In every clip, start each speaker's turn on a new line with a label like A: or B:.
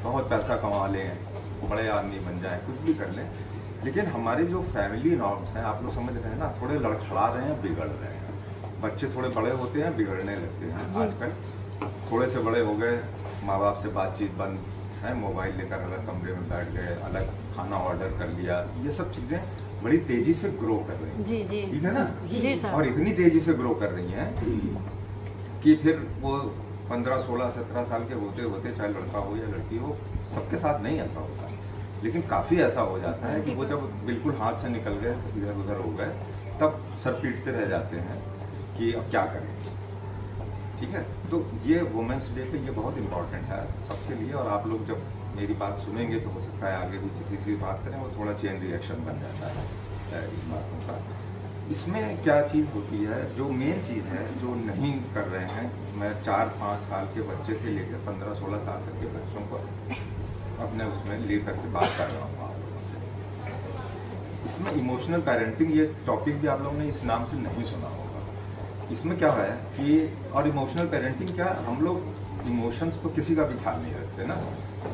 A: बहुत पैसा कमा लें, बड़े आदमी बन जाएं, कुछ भी कर लें, लेकिन हमारे जो फैमिली नॉर्म्स हैं, आप लोग समझ रहे हैं ना, थोड़े लड़खड़ा रहे हैं, बिगड़ रहे हैं। बच्चे थोड़े बड़े होते हैं, बिगड़ने लगते हैं आजकल। थोड़े से बड़े हो गए, माँ बाप से बातचीत बंद है, मोबाइल लेकर अलग कमरे में बैठ गए, अलग खाना ऑर्डर कर लिया। ये सब चीज़ें बड़ी तेजी से ग्रो कर रही हैं।
B: जी जी,
A: ठीक है ना?
B: जी सर।
A: और इतनी तेजी से ग्रो कर रही हैं कि फिर वो 15, 16, 17 साल के होते होते, चाहे लड़का हो या लड़की हो, सबके साथ नहीं ऐसा होता, लेकिन काफ़ी ऐसा हो जाता है कि वो जब बिल्कुल हाथ से निकल गए, इधर उधर हो गए, तब सर पीटते रह जाते हैं कि अब क्या करें। ठीक है, तो ये वुमेंस डे पे ये बहुत इम्पोर्टेंट है सबके लिए। और आप लोग जब मेरी बात सुनेंगे तो हो सकता है आगे भी किसी से बात करें, वो थोड़ा चेन रिएक्शन बन जाता है इन बातों का। इसमें क्या चीज़ होती है, जो मेन चीज़ है, जो नहीं कर रहे हैं, मैं 4-5 साल के बच्चे से लेकर 15-16 साल तक के बच्चों को अपने उसमें लेकर के बात कर रहा हूँ आप लोगों से। इसमें इमोशनल पेरेंटिंग, ये टॉपिक भी आप लोगों ने इस नाम से नहीं सुना होगा। इसमें क्या है कि, और इमोशनल पेरेंटिंग क्या, हम लोग इमोशंस तो किसी का भी ख्याल नहीं रखते ना,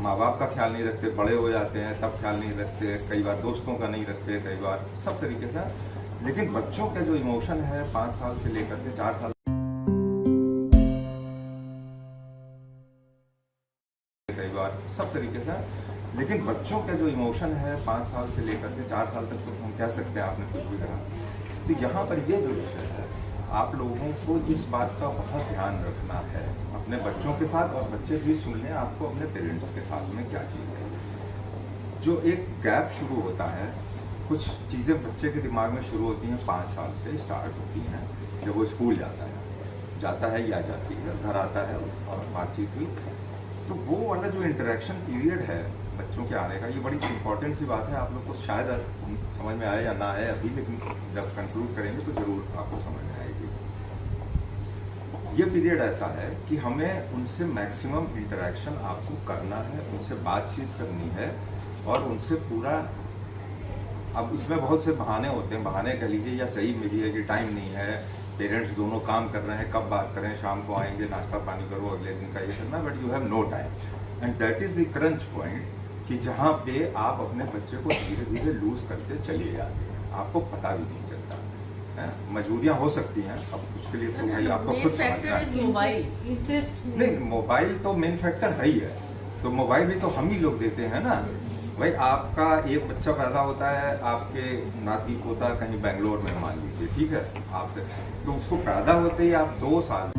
A: माँ बाप का ख्याल नहीं रखते, बड़े हो जाते हैं तब ख्याल नहीं रखते, कई बार दोस्तों का नहीं रखते, कई बार सब तरीके से। लेकिन बच्चों का जो इमोशन है 5 साल से लेकर के 4 साल, कई बार सब तरीके से, लेकिन बच्चों का जो इमोशन है 5 साल से लेकर के 4 साल तक, तो हम कह सकते हैं, आपने कुछ भी कहा। तो यहाँ पर ये जो विषय है, आप लोगों को इस बात का बहुत ध्यान रखना है अपने बच्चों के साथ, और बच्चे भी सुन लें आपको अपने पेरेंट्स के साथ में क्या चीज़ है। जो एक गैप शुरू होता है, कुछ चीज़ें बच्चे के दिमाग में शुरू होती हैं 5 साल से स्टार्ट होती हैं, जब वो स्कूल जाता है या जाती है, घर आता है और बातचीत हुई, तो वो वाला जो इंटरेक्शन पीरियड है बच्चों के आने का, ये बड़ी इंपॉर्टेंट सी बात है। आप लोग को शायद समझ में आए या ना आए अभी, लेकिन जब कंक्लूड करेंगे तो जरूर आपको समझ में आएगी। ये पीरियड ऐसा है कि हमें उनसे मैक्सिमम इंटरेक्शन आपको करना है, उनसे बातचीत करनी है, और उनसे पूरा, अब इसमें बहुत से बहाने होते हैं, बहाने कह लीजिए या सही में भी है कि टाइम नहीं है, पेरेंट्स दोनों काम कर रहे हैं, कब बात करें, शाम को आएंगे, नाश्ता पानी करो, अगले दिन का ये करना, but you have no time. And that is the crunch point, कि जहाँ पे आप अपने बच्चे को धीरे धीरे लूज करते चले जाते हैं, आपको पता भी नहीं चलता है। मजबूरियाँ हो सकती हैं, अब उसके लिए तो भाई आपको खुद समझना है। नहीं, मोबाइल तो मेन फैक्टर है ही है, तो मोबाइल भी तो हम ही लोग देते हैं ना भाई। आपका एक बच्चा पैदा होता है, आपके नाती पोता कहीं बेंगलोर में मान लीजिए, ठीक है, आपसे, तो उसको पैदा होते ही आप 2 साल